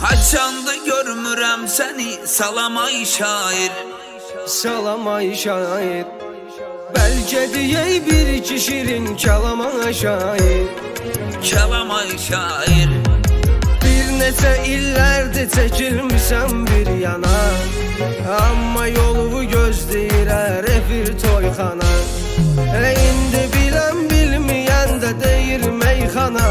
Haçanda görmürəm səni salamay şair. Salamay şair. Bəlkə deyək bir iki şirin kəlamay şair. Kəlamay şair. Bir neçə illərdir çəkilmişəm bir yana, amma yolumu gözləyirər efir toyxana. İndi bilən bilməyən də deyir meyxana,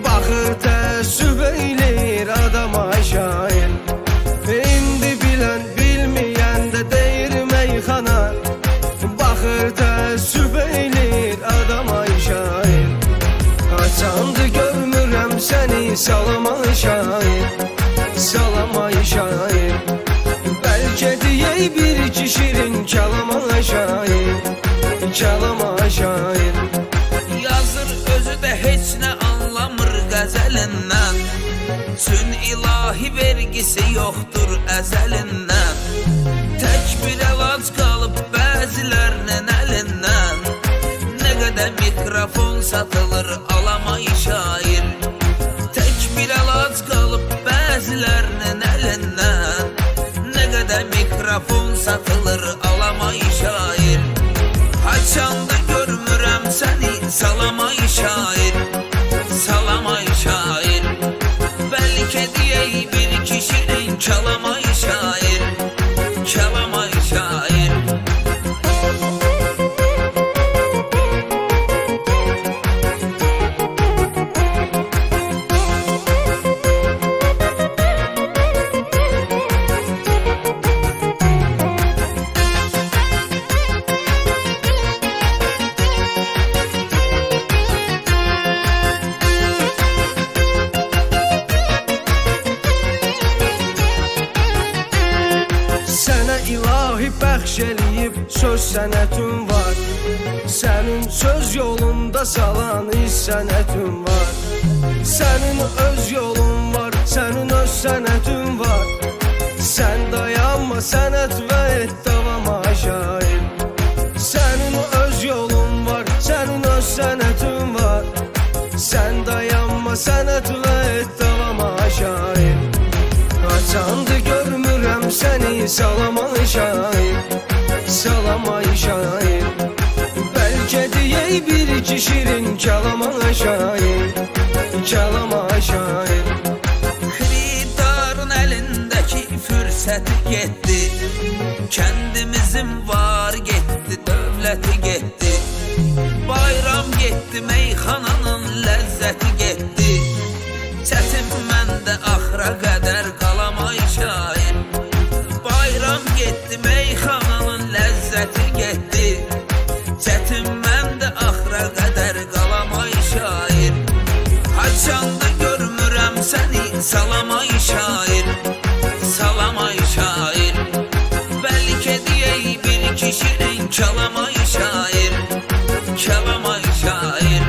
baxır təəssüf eylir adama şair. İndi bilən bilməyən də deyir meyxana, baxır təəssüf eylir adama şair. Haçandı görmürəm səni salamay şair. Salamay şair. Bəlkə deyək bir iki şirin kəlamay şair. Kəlamay şair. Yazır özü də heç nə anlamır qəzəlindən, çün ilahi vergisi yoxdur əzəlindən. Tək bir əlac qalıb bəzilərinin əlindən, nə qədər mikrofon satılır alamay şair. Tək bir əlac qalıb bəzilərinin əlindən, nə qədər mikrofon satılır alamay şair. Haçanda görmürəm səni salamay şair. Salamay şair. Bəlkə deyək bir iki şirin kəlamay şair. Kəlamay şair. İlahi bəxş eləyib söz sənətin var. Sənin söz yolunda salan iz sənətin var. Sənin öz yolun var, sənin öz sənətin var. Sən dayanma sənət və et davama şair. Sənin öz yolun var, sənin öz sənətin var. Sən dayanma sənət və et davama şair. Haçandı görmürəm səni salamay şair. Salamay şair. Bəlkə deyək bir iki şirin kəlamay şair. Kəlamay şair. Xiridarın əlindəki fürsəti getdi, kəndimizin var getdi, dövləti getdi. Bayram getdi, meyxananın ləzzəti getdi. Çətin məndə axıra qədər qalamay şair. Bayram getdi, meyxananın ləzzəti getdi. Çətin məndə axıra qədər qalamay şair. Haçanda görmürəm səni salamay şair. Salamay şair. Bəlkə deyək bir iki şirin kəlamay şair. Kəlamay şair.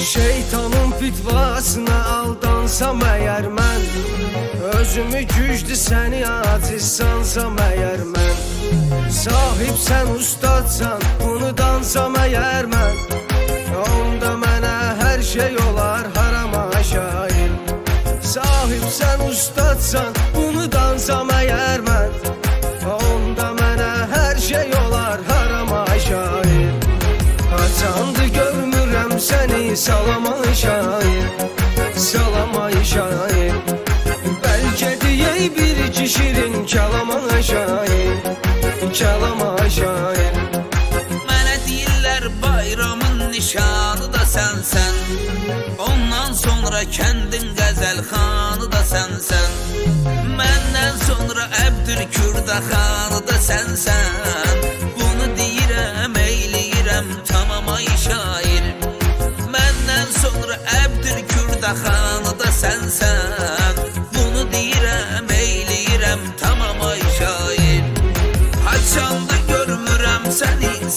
Şeytanın fitvasına aldansam əgər mən, özümü güclü səni aciz sansam əgər mən, sahibsən ustadsan bunu dansam əgər mən, onda mənə hər şey olar harama şair. Sahibsən ustadsan bunu dansam əgər mən, onda mənə hər şey olar harama şair. Haçandı görmürəm səni salamay şair. Salamay şair. Bəlkə deyək bir iki şirin kəlamay şair. Kəlamay şair. Mənə deyirlər bayramın nişanı da sənsən, ondan sonra kəndin qəzəlxanı da sənsən. Məndən sonra Əbdülkürdaxanı da sənsən. Bunu deyirəm, eyləyirəm tamamay şair. Məndən sonra Əbdülkürdaxanı da sənsən. Bunu deyirəm, eyləyirəm tamamay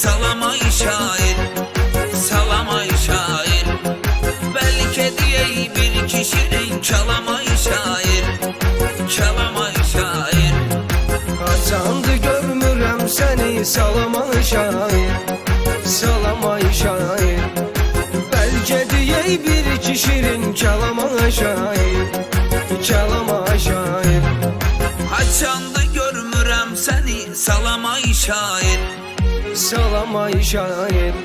salam ay şair, salam ay şair. Belki diyey bir kişinin kalam ay şair, kalam ay şair. Haçandı görmürəm səni, salam ay şair, salam ay şair. Bəlkə deyək bir iki şirin kalam ay şair, kalam ay şair. Haçanda görmürəm səni, salam ay şair, Salam ay şair.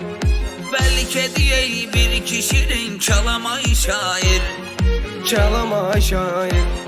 Bəlkə deyək bir kişinin kalam ay şair, Kalam ay şair.